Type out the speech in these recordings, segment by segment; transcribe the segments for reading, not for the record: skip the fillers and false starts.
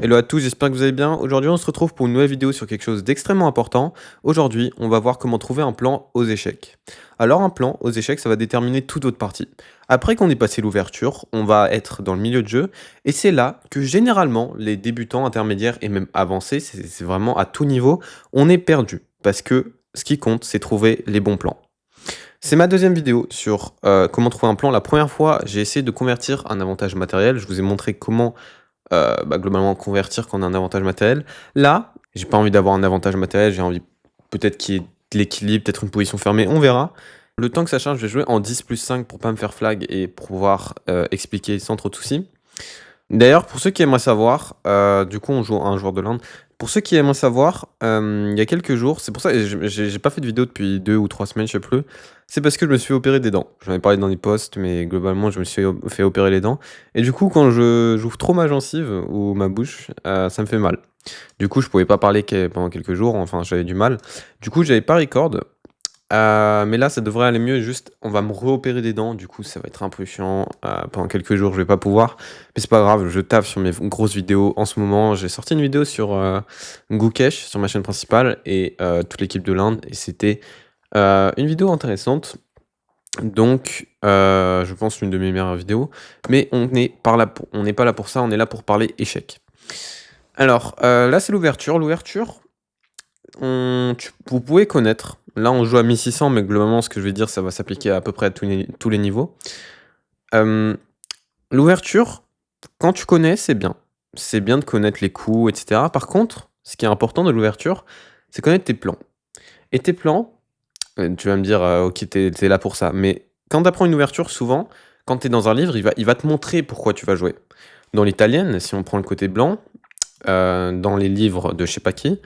Hello à tous, j'espère que vous allez bien. Aujourd'hui, on se retrouve pour une nouvelle vidéo sur quelque chose d'extrêmement important. Aujourd'hui, on va voir comment trouver un plan aux échecs. Alors, un plan aux échecs, ça va déterminer toute votre partie. Après qu'on ait passé l'ouverture, on va être dans le milieu de jeu, et c'est là que généralement, les débutants, intermédiaires et même avancés, c'est vraiment à tout niveau, on est perdu. Parce que ce qui compte, c'est trouver les bons plans. C'est ma deuxième vidéo sur comment trouver un plan. La première fois, j'ai essayé de convertir un avantage matériel. Je vous ai montré comment globalement convertir quand on a un avantage matériel. Là, j'ai pas envie d'avoir un avantage matériel, j'ai envie peut-être qu'il y ait de l'équilibre, peut-être une position fermée, on verra. Le temps que ça charge, je vais jouer en 10+5 pour pas me faire flag et pouvoir expliquer sans trop de soucis. D'ailleurs, pour ceux qui aimeraient savoir, du coup, on joue à un joueur de l'Inde. Pour ceux qui aimeraient savoir, il y a quelques jours, c'est pour ça que j'ai pas fait de vidéo depuis 2 ou 3 semaines, je sais plus. C'est parce que je me suis opéré des dents. J'en ai parlé dans les posts, mais globalement, je me suis fait opérer les dents. Et du coup, quand j'ouvre trop ma gencive ou ma bouche, ça me fait mal. Du coup, je pouvais pas parler pendant quelques jours, enfin, j'avais du mal. Du coup, j'avais pas record. Mais là, ça devrait aller mieux, juste on va me reopérer des dents, du coup ça va être un peu chiant, pendant quelques jours je vais pas pouvoir, mais c'est pas grave, je taffe sur mes grosses vidéos en ce moment. J'ai sorti une vidéo sur Gookesh, sur ma chaîne principale, et toute l'équipe de l'Inde, et c'était une vidéo intéressante, donc je pense une de mes meilleures vidéos, mais on n'est pas là pour ça, on est là pour parler échecs. Alors, là c'est l'ouverture, vous pouvez connaître. Là, on joue à 1600, mais globalement, ce que je vais dire, ça va s'appliquer à peu près à tous les niveaux. L'ouverture, quand tu connais, c'est bien. C'est bien de connaître les coups, etc. Par contre, ce qui est important de l'ouverture, c'est connaître tes plans. Et tes plans, tu vas me dire, ok, t'es là pour ça. Mais quand tu apprends une ouverture, souvent, quand tu es dans un livre, il va te montrer pourquoi tu vas jouer. Dans l'italienne, si on prend le côté blanc, dans les livres de je sais pas qui,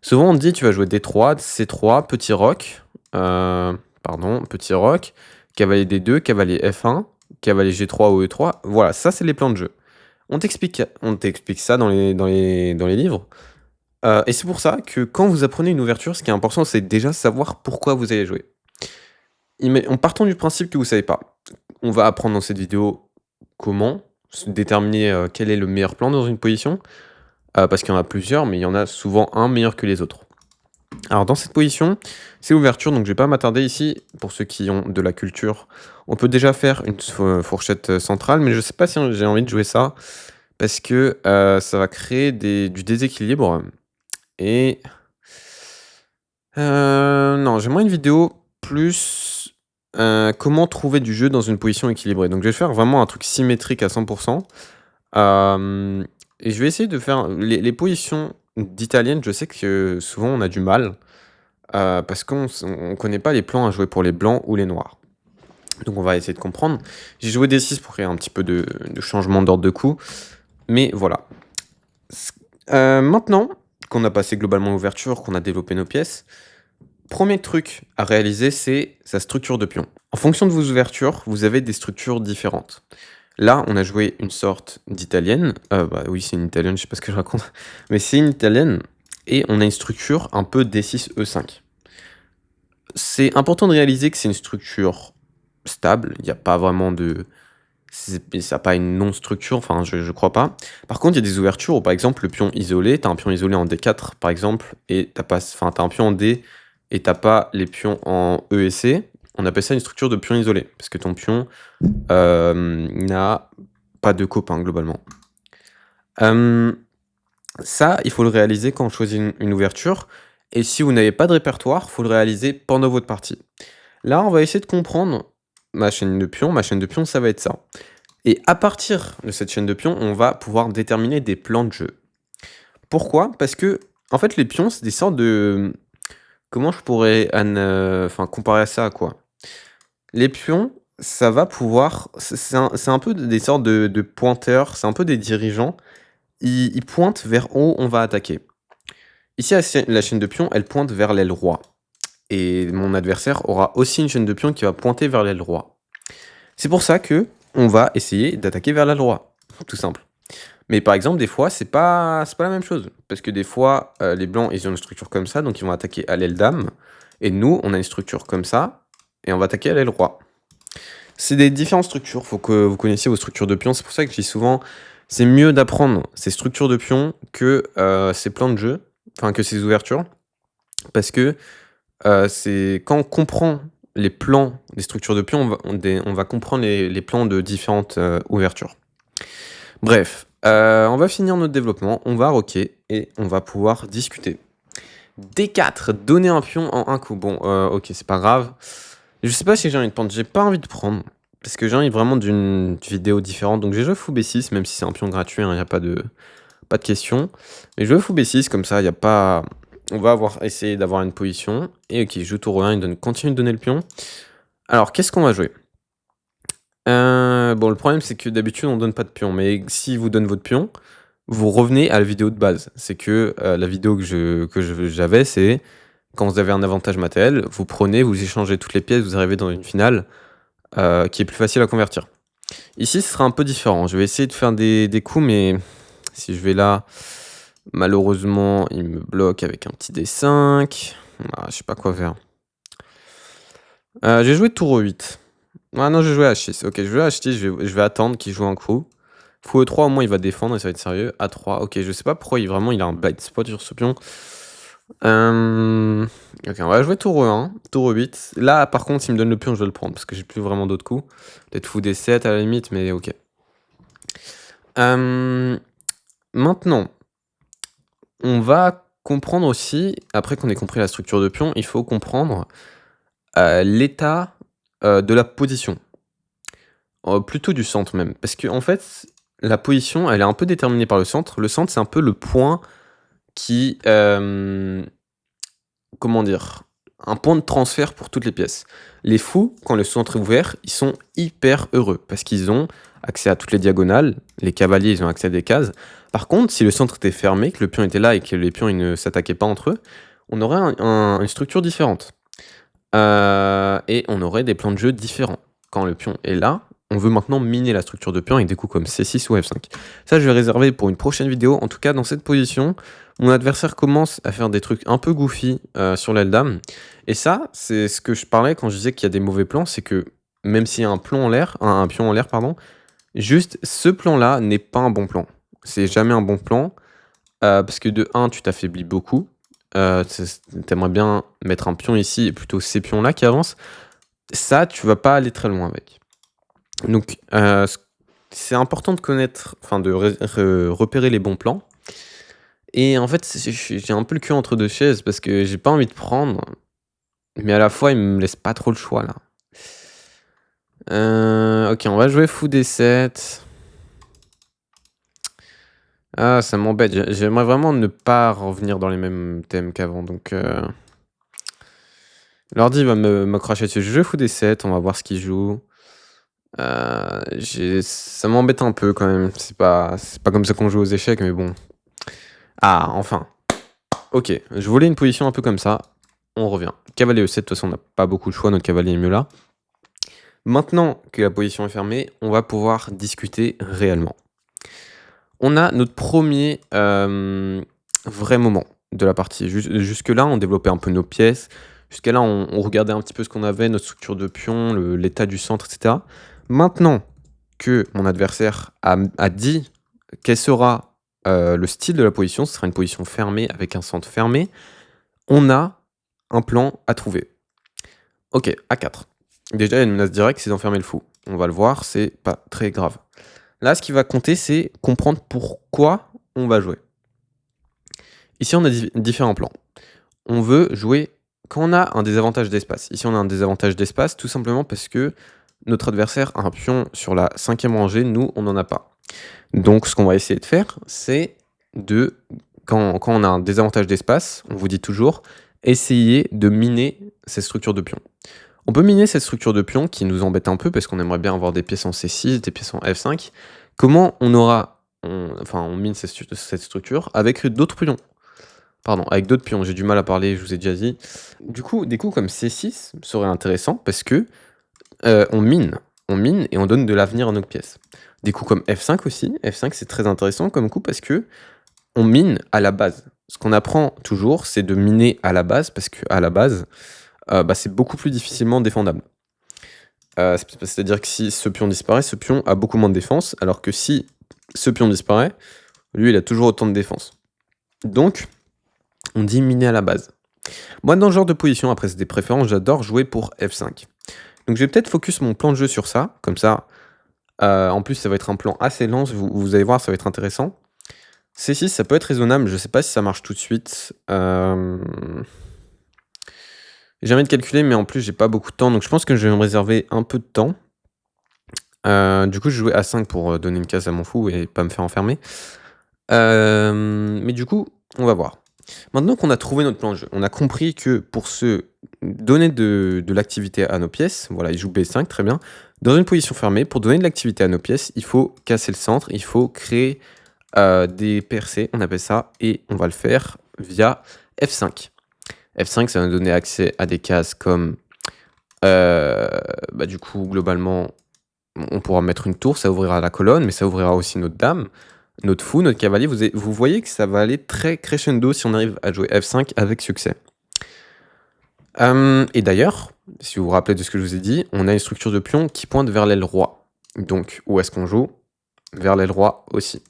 souvent on te dit tu vas jouer D3, C3, petit roc, petit roc, cavalier D2, cavalier F1, cavalier G3 ou E3. Voilà, ça c'est les plans de jeu. On t'explique ça dans les livres. Et c'est pour ça que quand vous apprenez une ouverture, ce qui est important, c'est déjà savoir pourquoi vous allez jouer. En partant du principe que vous savez pas. On va apprendre dans cette vidéo comment déterminer quel est le meilleur plan dans une position. Parce qu'il y en a plusieurs, mais il y en a souvent un meilleur que les autres. Alors dans cette position, c'est l'ouverture, donc je vais pas m'attarder ici. Pour ceux qui ont de la culture, on peut déjà faire une fourchette centrale, mais je sais pas si j'ai envie de jouer ça, parce que ça va créer du déséquilibre. Et non, j'aimerais une vidéo plus comment trouver du jeu dans une position équilibrée. Donc je vais faire vraiment un truc symétrique à 100%. Et je vais essayer de faire les positions d'italienne. Je sais que souvent on a du mal, parce qu'on connaît pas les plans à jouer pour les blancs ou les noirs. Donc on va essayer de comprendre. J'ai joué D6 pour créer un petit peu de changement d'ordre de coup, mais voilà. Maintenant qu'on a passé globalement l'ouverture, qu'on a développé nos pièces, premier truc à réaliser, c'est sa structure de pion. En fonction de vos ouvertures, vous avez des structures différentes. Là, on a joué une sorte d'italienne. Oui, c'est une italienne, je sais pas ce que je raconte. Mais c'est une italienne. Et on a une structure un peu D6, E5. C'est important de réaliser que c'est une structure stable. Il n'y a pas vraiment de... Ça n'a pas une non-structure, enfin, je crois pas. Par contre, il y a des ouvertures où, par exemple, le pion isolé, tu as un pion isolé en D4, par exemple, et t'as un pion en D, et t'as pas les pions en E et C. On appelle ça une structure de pion isolé, parce que ton pion n'a pas de copain, globalement. Ça, il faut le réaliser quand on choisit une ouverture, et si vous n'avez pas de répertoire, il faut le réaliser pendant votre partie. Là, on va essayer de comprendre ma chaîne de pions. Ma chaîne de pions, ça va être ça. Et à partir de cette chaîne de pions, on va pouvoir déterminer des plans de jeu. Pourquoi? Parce que, en fait, les pions, c'est des sortes de... Comment je pourrais comparer à ça à quoi? Les pions, ça va pouvoir... C'est un peu des sortes de pointeurs, c'est un peu des dirigeants. Ils pointent vers où on va attaquer. Ici, la chaîne de pions, elle pointe vers l'aile roi. Et mon adversaire aura aussi une chaîne de pions qui va pointer vers l'aile roi. C'est pour ça que on va essayer d'attaquer vers l'aile roi, tout simple. Mais par exemple, des fois, c'est pas la même chose. Parce que des fois, les blancs, ils ont une structure comme ça, donc ils vont attaquer à l'aile dame. Et nous, on a une structure comme ça, et on va attaquer à l'aile roi. C'est des différentes structures, faut que vous connaissiez vos structures de pions. C'est pour ça que je dis souvent, C'est mieux d'apprendre ces structures de pions que, ces plans de jeu, enfin que ces ouvertures, parce que, c'est quand on comprend les plans des structures de pions, on va comprendre les plans de différentes, ouvertures. Bref, on va finir notre développement, on va roquer et on va pouvoir discuter. D4, donner un pion en un coup. Bon, OK, c'est pas grave. Je sais pas si j'ai envie de prendre, j'ai pas envie de prendre, parce que j'ai envie vraiment d'une vidéo différente. Donc j'ai joué fou B6, même si c'est un pion gratuit, il y a pas de question. Mais je veux fou B6, comme ça, il y a pas... On va essayer d'avoir une position. Et OK, je joue tour 1, continue de donner le pion. Alors, qu'est-ce qu'on va jouer? Bon, le problème, c'est que d'habitude, on donne pas de pion. Mais s'il vous donne votre pion, vous revenez à la vidéo de base. C'est que la vidéo que j'avais, c'est quand vous avez un avantage matériel, vous prenez, vous échangez toutes les pièces, vous arrivez dans une finale qui est plus facile à convertir. Ici, ce sera un peu différent. Je vais essayer de faire des coups, mais si je vais là, malheureusement, il me bloque avec un petit D5. Ah, je sais pas quoi faire. J'ai joué tour 8. Ah non, j'ai joué H6. Ok, je vais H6, je vais attendre qu'il joue un coup. Fou E3, au moins, il va défendre et ça va être sérieux. A3, ok, je sais pas pourquoi il a un blind spot sur ce pion. Ok, on va jouer tour E1, tour E8. Là, par contre, s'il me donne le pion, je vais le prendre parce que j'ai plus vraiment d'autres coups. Peut-être fou D7 à la limite, mais ok. Maintenant, on va comprendre aussi, après qu'on ait compris la structure de pion, il faut comprendre l'état de la position. Plutôt du centre même. Parce que en fait, la position, elle est un peu déterminée par le centre. Le centre, c'est un peu le point qui... comment dire? Un point de transfert pour toutes les pièces. Les fous, quand le centre est ouvert, ils sont hyper heureux parce qu'ils ont accès à toutes les diagonales. Les cavaliers, ils ont accès à des cases. Par contre, si le centre était fermé, que le pion était là et que les pions ils ne s'attaquaient pas entre eux, on aurait une structure différente. Et on aurait des plans de jeu différents. Quand le pion est là, on veut maintenant miner la structure de pion avec des coups comme C6 ou F5. Ça, je vais réserver pour une prochaine vidéo. En tout cas, dans cette position, mon adversaire commence à faire des trucs un peu goofy sur l'aile dame. Et ça, c'est ce que je parlais quand je disais qu'il y a des mauvais plans, c'est que même s'il y a un pion en l'air, pardon, juste ce plan-là n'est pas un bon plan. C'est jamais un bon plan, parce que de 1, tu t'affaiblis beaucoup. T'aimerais bien mettre un pion ici et plutôt ces pions-là qui avancent. Ça, tu vas pas aller très loin avec. Donc, c'est important de connaître, enfin de repérer les bons plans. Et en fait, j'ai un peu le cul entre deux chaises parce que j'ai pas envie de prendre, mais à la fois, il me laisse pas trop le choix là. Ok, on va jouer fou D7. Ah, ça m'embête. J'aimerais vraiment ne pas revenir dans les mêmes thèmes qu'avant. Donc, l'ordi va me cracher dessus. Je joue fou D7, on va voir ce qu'il joue. Ça m'embête un peu quand même. C'est pas comme ça qu'on joue aux échecs, mais bon. Ah, enfin. Ok, je voulais une position un peu comme ça. On revient. Cavalier E7, de toute façon, on n'a pas beaucoup de choix. Notre cavalier est mieux là. Maintenant que la position est fermée, on va pouvoir discuter réellement. On a notre premier vrai moment de la partie. Jusque-là, on développait un peu nos pièces. Jusqu'à là, on regardait un petit peu ce qu'on avait, notre structure de pion, l'état du centre, etc. Maintenant que mon adversaire a dit quel sera le style de la position, ce sera une position fermée avec un centre fermé, on a un plan à trouver. Ok, A4. Déjà, il y a une menace directe, c'est d'enfermer le fou. On va le voir, c'est pas très grave. Là, ce qui va compter, c'est comprendre pourquoi on va jouer. Ici, on a différents plans. On veut jouer quand on a un désavantage d'espace. Ici, on a un désavantage d'espace tout simplement parce que notre adversaire a un pion sur la 5e rangée, nous, on n'en a pas. Donc, ce qu'on va essayer de faire, c'est quand on a un désavantage d'espace, on vous dit toujours, essayer de miner cette structure de pion. On peut miner cette structure de pion qui nous embête un peu parce qu'on aimerait bien avoir des pièces en C6, des pièces en F5. Comment on mine cette structure avec d'autres pions. Pardon, avec d'autres pions, j'ai du mal à parler, je vous ai déjà dit. Du coup, des coups comme C6 seraient intéressants parce que on mine et on donne de l'avenir à nos pièces. Des coups comme F5 aussi, F5 c'est très intéressant comme coup parce que on mine à la base. Ce qu'on apprend toujours, c'est de miner à la base parce qu'à la base, c'est beaucoup plus difficilement défendable. C'est-à-dire que si ce pion disparaît, ce pion a beaucoup moins de défense, alors que si Ce pion disparaît. Lui, il a toujours autant de défense. Donc, on dit miner à la base. Moi, dans ce genre de position, après c'est des préférences, j'adore jouer pour F5. Donc je vais peut-être focus mon plan de jeu sur ça, comme ça, en plus ça va être un plan assez lent, vous allez voir, ça va être intéressant. C6, ça peut être raisonnable, je sais pas si ça marche tout de suite. J'ai jamais de calculer, mais en plus j'ai pas beaucoup de temps, donc je pense que je vais me réserver un peu de temps. Du coup, je vais jouer A5 pour donner une case à mon fou et pas me faire enfermer. Mais du coup, on va voir. Maintenant qu'on a trouvé notre plan de jeu, on a compris que pour se donner de l'activité à nos pièces, voilà, il joue B5, très bien. Dans une position fermée, pour donner de l'activité à nos pièces, il faut casser le centre, il faut créer des percées, on appelle ça, et on va le faire via F5. F5, ça va nous donner accès à des cases comme, du coup, globalement, on pourra mettre une tour, ça ouvrira la colonne, mais ça ouvrira aussi notre dame, notre fou, notre cavalier. Vous voyez que ça va aller très crescendo si on arrive à jouer F5 avec succès. Et d'ailleurs, si vous vous rappelez de ce que je vous ai dit, on a une structure de pion qui pointe vers l'aile roi. Donc, où est-ce qu'on joue? Vers l'aile roi aussi.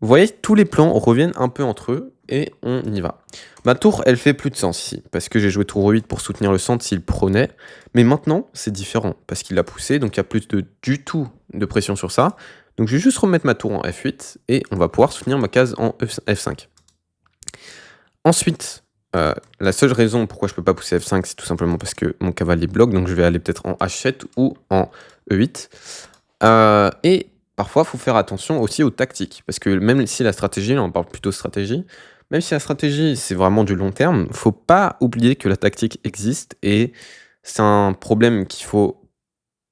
Vous voyez, tous les plans reviennent un peu entre eux et on y va. Ma tour, elle fait plus de sens ici, parce que j'ai joué tour 8 pour soutenir le centre s'il prenait. Mais maintenant, c'est différent, parce qu'il l'a poussé, donc il n'y a plus du tout de pression sur ça. Donc je vais juste remettre ma tour en F8 et on va pouvoir soutenir ma case en F5. Ensuite, la seule raison pourquoi je peux pas pousser F5, c'est tout simplement parce que mon cavalier bloque, donc je vais aller peut-être en H7 ou en E8. Et parfois, il faut faire attention aussi aux tactiques, parce que même si la stratégie, là on parle plutôt stratégie, même si la stratégie c'est vraiment du long terme, faut pas oublier que la tactique existe et c'est un problème qu'il faut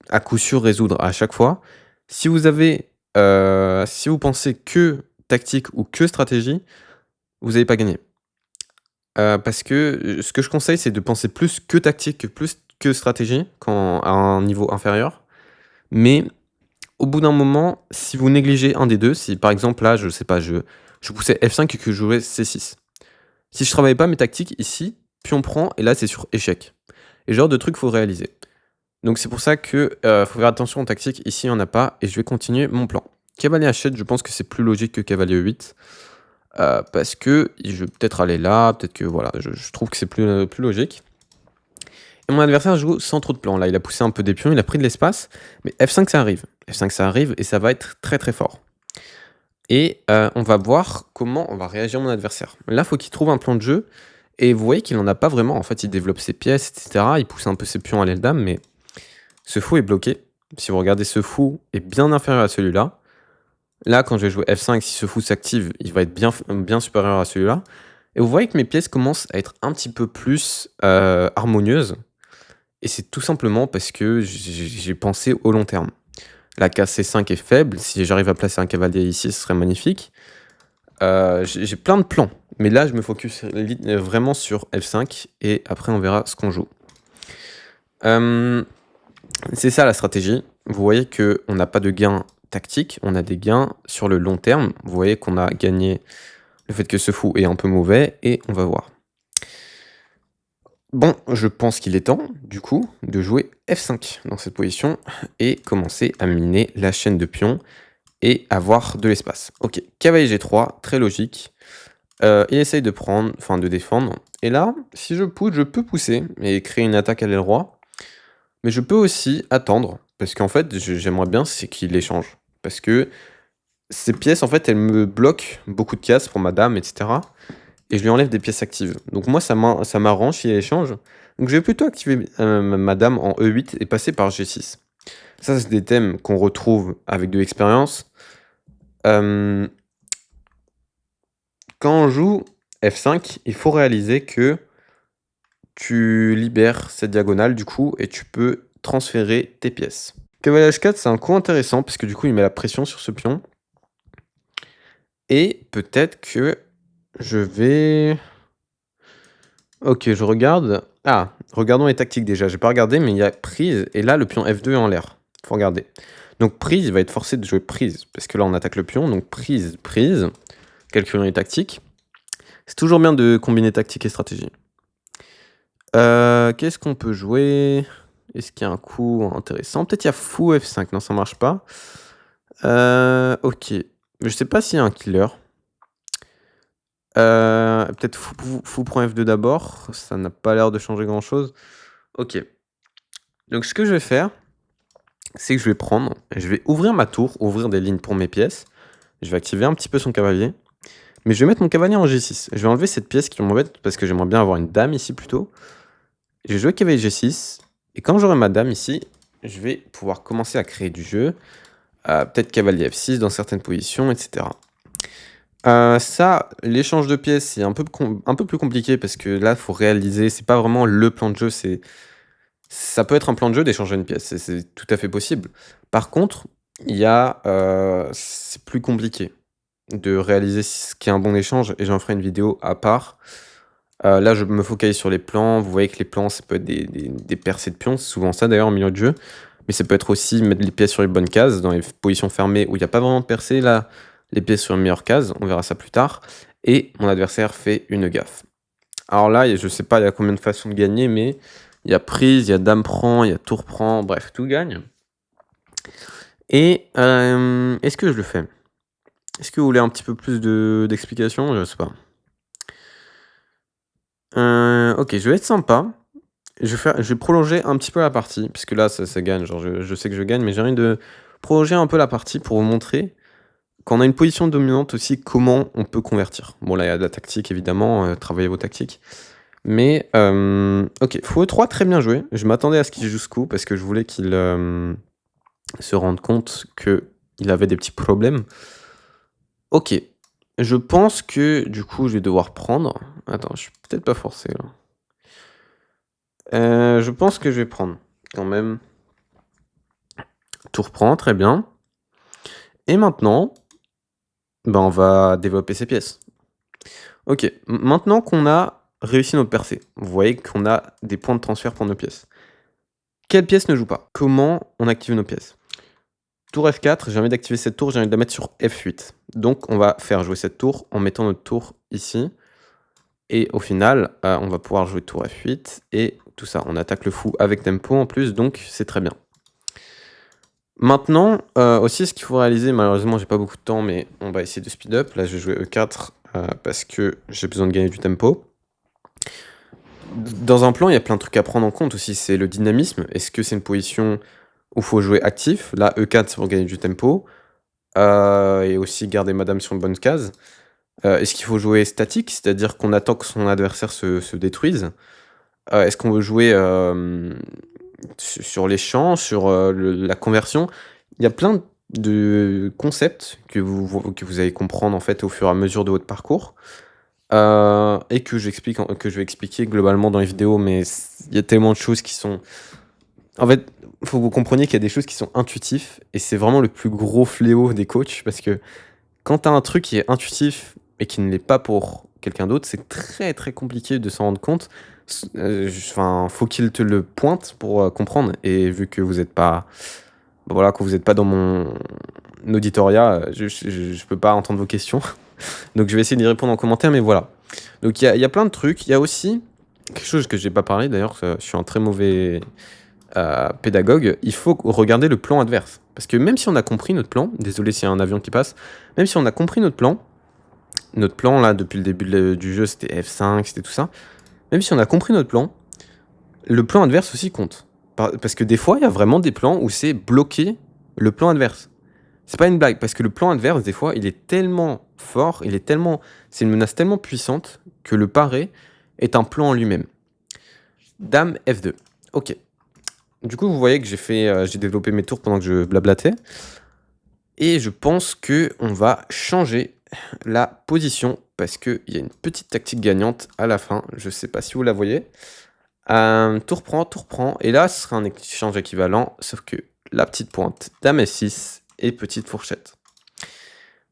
à coup sûr résoudre à chaque fois. Si vous si vous pensez que tactique ou que stratégie, vous n'allez pas gagner. Parce que, ce que je conseille, c'est de penser plus que tactique, que plus que stratégie, quand à un niveau inférieur. Mais au bout d'un moment, si vous négligez un des deux, si par exemple là, je sais pas, je poussais F5 et que je jouais C6. Si je travaillais pas mes tactiques ici, pion prend et là c'est sur échec. Et ce genre de truc faut réaliser. Donc c'est pour ça que faut faire attention aux tactiques. Ici, il n'y en a pas et je vais continuer mon plan. Cavalier H7, je pense que c'est plus logique que cavalier E8. Parce que je vais peut-être aller là, peut-être que voilà, je trouve que c'est plus logique. Et mon adversaire joue sans trop de plans. Là, il a poussé un peu des pions, il a pris de l'espace, mais F5 ça arrive. F5 ça arrive et ça va être très très fort. Et on va voir comment on va réagir mon adversaire. Là, il faut qu'il trouve un plan de jeu. Et vous voyez qu'il n'en a pas vraiment. En fait, il développe ses pièces, etc. Il pousse un peu ses pions à l'aile dame, mais ce fou est bloqué. Si vous regardez, ce fou est bien inférieur à celui-là. Là, quand je vais jouer F5, si ce fou s'active, il va être bien supérieur à celui-là. Et vous voyez que mes pièces commencent à être un petit peu plus harmonieuses. Et c'est tout simplement parce que j'ai pensé au long terme. La case C5 est faible. Si j'arrive à placer un cavalier ici, ce serait magnifique. J'ai plein de plans. Mais là, je me focus vraiment sur F5. Et après, on verra ce qu'on joue. C'est ça la stratégie. Vous voyez qu'on n'a pas de gain tactique, on a des gains sur le long terme. Vous voyez qu'on a gagné le fait que ce fou est un peu mauvais, et on va voir. Bon, je pense qu'il est temps, du coup, de jouer F5 dans cette position, et commencer à miner la chaîne de pions, et avoir de l'espace. Ok, cavalier G3, très logique. Il essaye de prendre, enfin de défendre. Et là, si je pousse, je peux pousser, et créer une attaque à l'aile roi. Mais je peux aussi attendre, parce qu'en fait, j'aimerais bien, c'est qu'il échange. Parce que ces pièces, en fait, elles me bloquent beaucoup de cases pour ma dame, etc. Et je lui enlève des pièces actives. Donc moi, ça m'arrange si elle échange. Donc je vais plutôt activer ma dame en E8 et passer par G6. Ça, c'est des thèmes qu'on retrouve avec de l'expérience. Quand on joue F5, il faut réaliser que tu libères cette diagonale, du coup, et tu peux transférer tes pièces. Cavalier H4, c'est un coup intéressant, parce que du coup, il met la pression sur ce pion. Et peut-être que je vais... Ok, je regarde. Ah, regardons les tactiques déjà. J'ai pas regardé, mais il y a prise, et là, le pion F2 est en l'air. Faut regarder. Donc prise, il va être forcé de jouer prise, parce que là, on attaque le pion. Donc prise, prise. Calculons les tactiques. C'est toujours bien de combiner tactique et stratégie. Qu'est-ce qu'on peut jouer? Est-ce qu'il y a un coup intéressant? Peut-être il y a fou F5. Non, ça marche pas. OK. Je sais pas s'il y a un killer. Peut-être fou prend F2 d'abord, ça n'a pas l'air de changer grand-chose. OK. Donc ce que je vais faire, c'est que je vais prendre je vais ouvrir ma tour, ouvrir des lignes pour mes pièces. Je vais activer un petit peu son cavalier, mais je vais mettre mon cavalier en G6. Je vais enlever cette pièce qui m'embête parce que j'aimerais bien avoir une dame ici plutôt. Je vais jouer cavalier G6 et quand j'aurai ma dame ici, je vais pouvoir commencer à créer du jeu. Peut-être cavalier F6 dans certaines positions et cetera. Ça, l'échange de pièces, c'est un peu plus compliqué parce que là, il faut réaliser c'est pas vraiment le plan de jeu, ça peut être un plan de jeu d'échanger une pièce, c'est tout à fait possible. Par contre, c'est plus compliqué de réaliser ce qui est un bon échange et j'en ferai une vidéo à part. Là, je me focalise sur les plans. Vous voyez que les plans, ça peut être des percées de pions, c'est souvent ça d'ailleurs en milieu de jeu. Mais ça peut être aussi mettre les pièces sur les bonnes cases, dans les positions fermées où il y a pas vraiment de percée, là, les pièces sur une meilleure case, on verra ça plus tard. Et mon adversaire fait une gaffe. Alors là, je sais pas il y a combien de façons de gagner, mais il y a prise, il y a dame prend, il y a tour prend, bref, tout gagne. Et est-ce que je le fais? Est-ce que vous voulez un petit peu plus d'explications? Je sais pas. OK, je vais être sympa. Je vais prolonger un petit peu la partie, puisque là, ça gagne. Genre, je sais que je gagne, mais j'ai envie de prolonger un peu la partie pour vous montrer, quand on a une position dominante aussi, comment on peut convertir. Bon, là, il y a de la tactique, évidemment, travaillez vos tactiques. Mais, OK, fou E3, très bien joué. Je m'attendais à ce qu'il joue ce coup, parce que je voulais qu'il se rende compte qu'il avait des petits problèmes. OK, je pense que, du coup, je vais devoir prendre. Attends, je suis peut-être pas forcé, là. Je pense que je vais prendre, quand même. Tour prend, très bien. Et maintenant, ben, on va développer ces pièces. OK, maintenant qu'on a réussi notre percée, vous voyez qu'on a des points de transfert pour nos pièces. Quelle pièce ne joue pas? Comment on active nos pièces? Tour F4, j'ai envie d'activer cette tour, j'ai envie de la mettre sur F8. Donc on va faire jouer cette tour en mettant notre tour ici. Et au final, on va pouvoir jouer tour F8 et tout ça. On attaque le fou avec tempo en plus, donc c'est très bien. Maintenant, aussi ce qu'il faut réaliser, malheureusement j'ai pas beaucoup de temps, mais on va essayer de speed up. Là je vais jouer E4 parce que j'ai besoin de gagner du tempo. Dans un plan, il y a plein de trucs à prendre en compte aussi, c'est le dynamisme. Est-ce que c'est une position où il faut jouer actif? Là, E4 c'est pour gagner du tempo. Et aussi garder madame sur une bonne case. Est-ce qu'il faut jouer statique? C'est-à-dire qu'on attend que son adversaire se détruise? Est-ce qu'on veut jouer sur les champs, sur la conversion? Il y a plein de concepts que vous allez comprendre en fait au fur et à mesure de votre parcours. Et que je vais expliquer globalement dans les vidéos, mais il y a tellement de choses qui sont... En fait, il faut que vous compreniez qu'il y a des choses qui sont intuitives, et c'est vraiment le plus gros fléau des coachs, parce que quand tu as un truc qui est intuitif et qui ne l'est pas pour quelqu'un d'autre, c'est très très compliqué de s'en rendre compte. Enfin, faut qu'il te le pointe pour comprendre. Et vu que vous n'êtes pas, bah voilà, que vous n'êtes pas dans mon auditoria, je peux pas entendre vos questions. Donc je vais essayer d'y répondre en commentaire, mais voilà. Donc il y a plein de trucs. Il y a aussi quelque chose que j'ai pas parlé. D'ailleurs, je suis un très mauvais pédagogue. Il faut regarder le plan adverse. Parce que même si on a compris notre plan, désolé s'il y a un avion qui passe, même si on a compris notre plan là depuis le début du jeu c'était F5, c'était tout ça, même si on a compris notre plan, le plan adverse aussi compte. Parce que des fois il y a vraiment des plans où c'est bloqué le plan adverse. C'est pas une blague, parce que le plan adverse des fois il est tellement fort, c'est une menace tellement puissante que le paré est un plan en lui-même. Dame F2, ok. Du coup vous voyez que j'ai développé mes tours pendant que je blablatais. Et je pense que on va changer la position parce qu'il y a une petite tactique gagnante à la fin. Je sais pas si vous la voyez. Tour prend. Et là, ce sera un échange équivalent, sauf que la petite pointe, dame F6 et petite fourchette.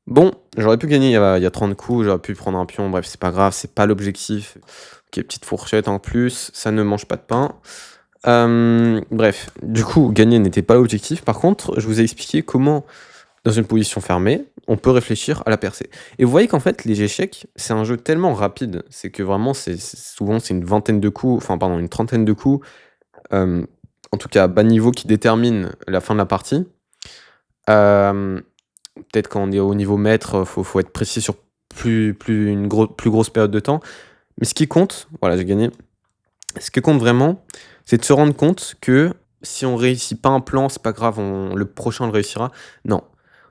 Bon, j'aurais pu gagner il y a 30 coups, j'aurais pu prendre un pion, bref, c'est pas grave, c'est pas l'objectif. Ok, petite fourchette en plus, ça ne mange pas de pain. Bref, du coup, gagner n'était pas l'objectif. Par contre, je vous ai expliqué comment, dans une position fermée, on peut réfléchir à la percée. Et vous voyez qu'en fait, les échecs, c'est un jeu tellement rapide, c'est que vraiment, souvent, c'est une vingtaine de coups, enfin, pardon, une trentaine de coups, en tout cas à bas niveau, qui détermine la fin de la partie. peut-être quand on est au niveau maître, faut être précis sur plus grosse période de temps. Mais ce qui compte, voilà, j'ai gagné. Ce qui compte vraiment, c'est de se rendre compte que si on réussit pas un plan, c'est pas grave, le prochain le réussira. Non.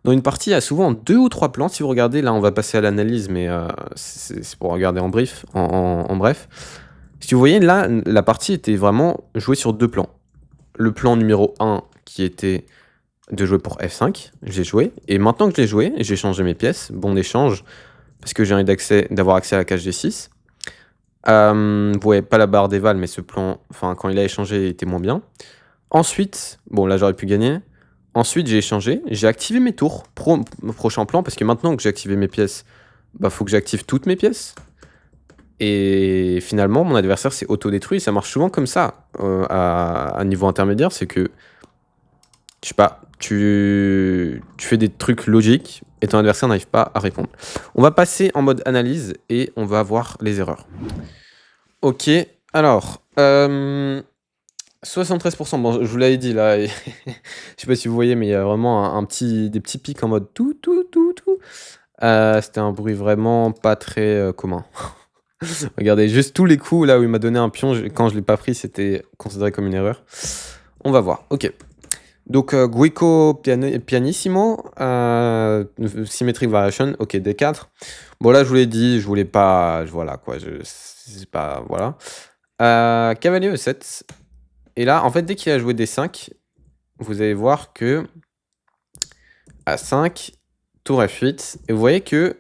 Dans une partie, il y a souvent 2 ou 3 plans. Si vous regardez, là, on va passer à l'analyse, mais c'est pour regarder en brief, en bref. Si vous voyez, là, la partie était vraiment jouée sur 2 plans. Le plan numéro 1 qui était de jouer pour F5, j'ai joué. Et maintenant que je l'ai joué, j'ai changé mes pièces. Bon échange, parce que j'ai envie d'avoir accès à la cage D6. Vous voyez pas la barre d'éval, mais ce plan, enfin, quand il a échangé, il était moins bien. Ensuite, bon, là, j'aurais pu gagner. Ensuite, j'ai échangé, j'ai activé mes tours, prochain plan, parce que maintenant que j'ai activé mes pièces, bah, faut que j'active toutes mes pièces. Et finalement, mon adversaire s'est autodétruit. Ça marche souvent comme ça, à niveau intermédiaire, c'est que, je sais pas, tu fais des trucs logiques et ton adversaire n'arrive pas à répondre. On va passer en mode analyse et on va voir les erreurs. OK, alors, 73%, bon, je vous l'avais dit là, et je sais pas si vous voyez, mais il y a vraiment des petits pics en mode tout, tout, tout, tout. C'était un bruit vraiment pas très, commun. Regardez, juste tous les coups là où il m'a donné un pion, quand je l'ai pas pris, c'était considéré comme une erreur. On va voir, OK. Donc, Guico pianissimo, symmetric variation, OK, D4. Bon là, je vous l'ai dit, je voulais pas, voilà quoi, c'est pas, voilà. Cavalier E7. Et là, en fait, dès qu'il a joué D5, vous allez voir que à 5, tour F8, et vous voyez que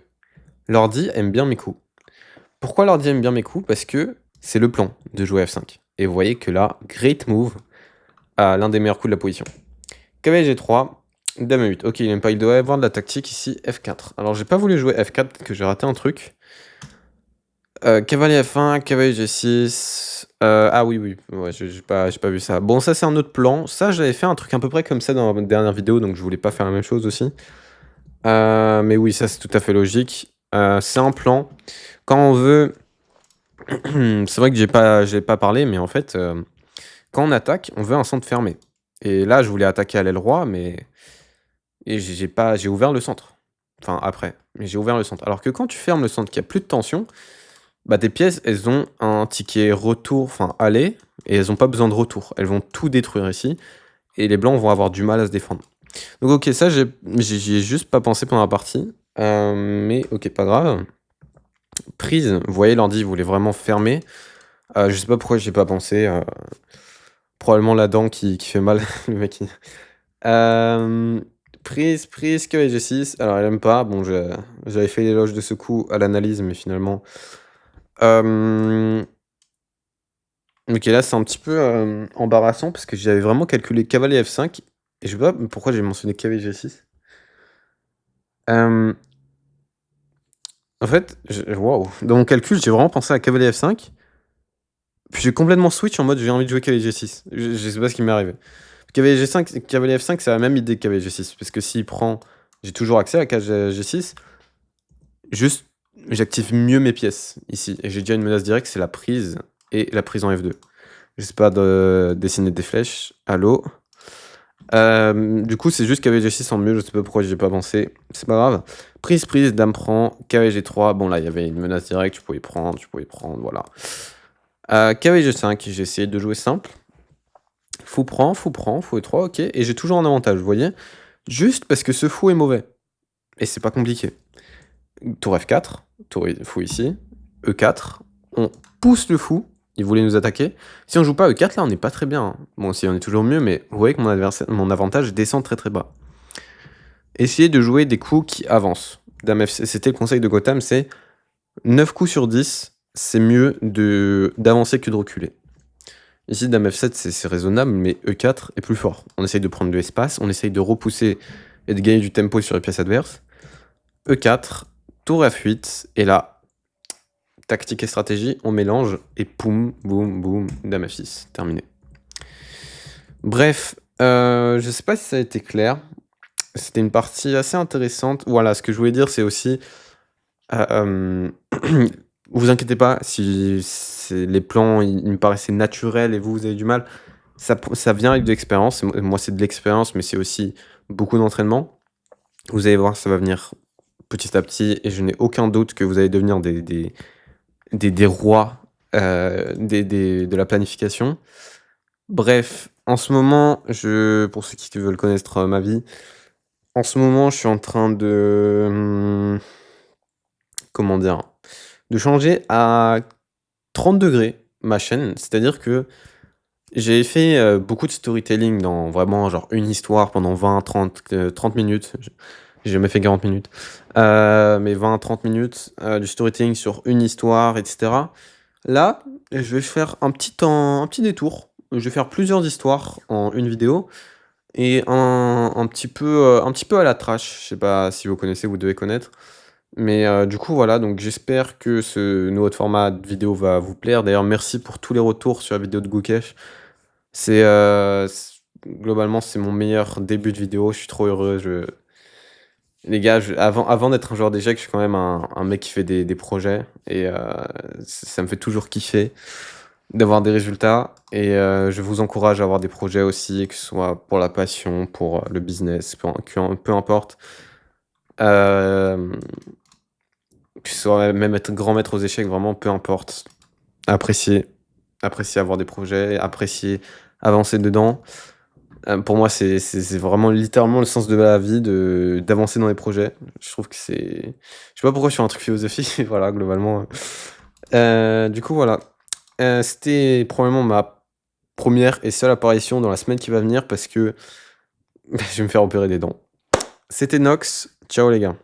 l'ordi aime bien mes coups. Pourquoi l'ordi aime bien mes coups? Parce que c'est le plan de jouer F5. Et vous voyez que là, great move, l'un des meilleurs coups de la position. Cavalier G3, Dame 8. Ok, il aime pas, il doit y avoir de la tactique ici, F4. Alors, j'ai pas voulu jouer F4, peut-être que j'ai raté un truc. Cavalier F1, cavalier G6. Ah oui, oui, ouais, j'ai pas vu ça. Bon, ça, c'est un autre plan. Ça, j'avais fait un truc à peu près comme ça dans ma dernière vidéo, donc je voulais pas faire la même chose aussi. Mais oui, ça, c'est tout à fait logique. C'est un plan. Quand on veut... c'est vrai que j'ai pas parlé, mais en fait, quand on attaque, on veut un centre fermé. Et là, je voulais attaquer à l'aile roi, mais... Et j'ai ouvert le centre. Enfin, après. Mais j'ai ouvert le centre. Alors que quand tu fermes le centre, qu'il y a plus de tension, bah, tes pièces, elles ont un ticket retour, enfin aller, et elles ont pas besoin de retour. Elles vont tout détruire ici, et les blancs vont avoir du mal à se défendre. Donc ok, ça, j'y ai juste pas pensé pendant la partie. Mais ok, pas grave. Prise, vous voyez, l'ordi voulait vraiment fermer. Je sais pas pourquoi j'y ai pas pensé. Probablement la dent qui fait mal, le mec. Prise, cavalier G6. Alors, elle aime pas. Bon, j'avais fait l'éloge de ce coup à l'analyse, mais finalement... Ok, là, c'est un petit peu embarrassant, parce que j'avais vraiment calculé cavalier F5, et je sais pas pourquoi j'ai mentionné cavalier G6. En fait, waouh, dans mon calcul, j'ai vraiment pensé à cavalier F5, puis j'ai complètement switch en mode j'ai envie de jouer cavalier G6. Je sais pas ce qui m'est arrivé. Cavalier G5, cavalier F5, c'est la même idée que cavalier G6, parce que s'il prend, j'ai toujours accès à la cage G6, juste j'active mieux mes pièces ici, et j'ai déjà une menace directe, c'est la prise, et la prise en F2. Je sais pas de dessiner des flèches, allô. Du coup, c'est juste cavalier G6 en mieux, je sais pas pourquoi j'y ai pas pensé, c'est pas grave. Prise, dame prend, cavalier G3, bon là, il y avait une menace directe, tu pouvais prendre, voilà. Cavalier G5, j'ai essayé de jouer simple. Fou prend, fou E3, ok, et j'ai toujours un avantage, vous voyez? Juste parce que ce fou est mauvais, et c'est pas compliqué. Tour F4, fou ici, E4, on pousse le fou, il voulait nous attaquer. Si on joue pas E4, là, on n'est pas très bien, hein. Bon, si on est toujours mieux, mais vous voyez que mon avantage descend très très bas. Essayez de jouer des coups qui avancent. Dame F, c'était le conseil de Gotham, c'est 9 coups sur 10, c'est mieux d'avancer que de reculer. Ici, Dame F7, c'est raisonnable, mais E4 est plus fort. On essaye de prendre de l'espace, on essaye de repousser et de gagner du tempo sur les pièces adverses. E4, tour F8, et là, tactique et stratégie, on mélange, et poum, boum, boum, Dame F6, terminé. Bref, je sais pas si ça a été clair. C'était une partie assez intéressante. Voilà, ce que je voulais dire, c'est aussi... vous inquiétez pas, si les plans, ils me paraissaient naturels et vous avez du mal, ça vient avec de l'expérience. Moi, c'est de l'expérience, mais c'est aussi beaucoup d'entraînement. Vous allez voir, ça va venir petit à petit et je n'ai aucun doute que vous allez devenir des rois, de la planification. Bref, en ce moment, pour ceux qui veulent connaître, ma vie, en ce moment, je suis en train de, comment dire? De changer à 30 degrés ma chaîne. C'est-à-dire que j'ai fait, beaucoup de storytelling dans vraiment genre une histoire pendant 20, 30 minutes. J'ai jamais fait 40 minutes. Mais 20, 30 minutes, du storytelling sur une histoire et cetera. Là, je vais faire un petit détour. Je vais faire plusieurs histoires en une vidéo et un petit peu à la trash. Je sais pas si vous connaissez, vous devez connaître. Mais du coup, voilà, donc j'espère que ce nouveau format de vidéo va vous plaire. D'ailleurs, merci pour tous les retours sur la vidéo de Gookesh. Globalement, c'est mon meilleur début de vidéo. Je suis trop heureux. Les gars, avant d'être un joueur d'échecs, je suis quand même un mec qui fait des projets et ça me fait toujours kiffer d'avoir des résultats et je vous encourage à avoir des projets aussi, que ce soit pour la passion, pour le business, peu importe. Hem, que ce soit même être grand maître aux échecs, vraiment peu importe. Apprécier, apprécier avoir des projets, apprécier avancer dedans. Pour moi, c'est vraiment littéralement le sens de la vie d'avancer dans les projets. Je trouve que c'est je sais pas pourquoi je fais un truc philosophie, voilà, globalement, du coup, voilà. C'était probablement ma première et seule apparition dans la semaine qui va venir parce que je vais me faire opérer des dents. C'était Nox. Ciao les gars.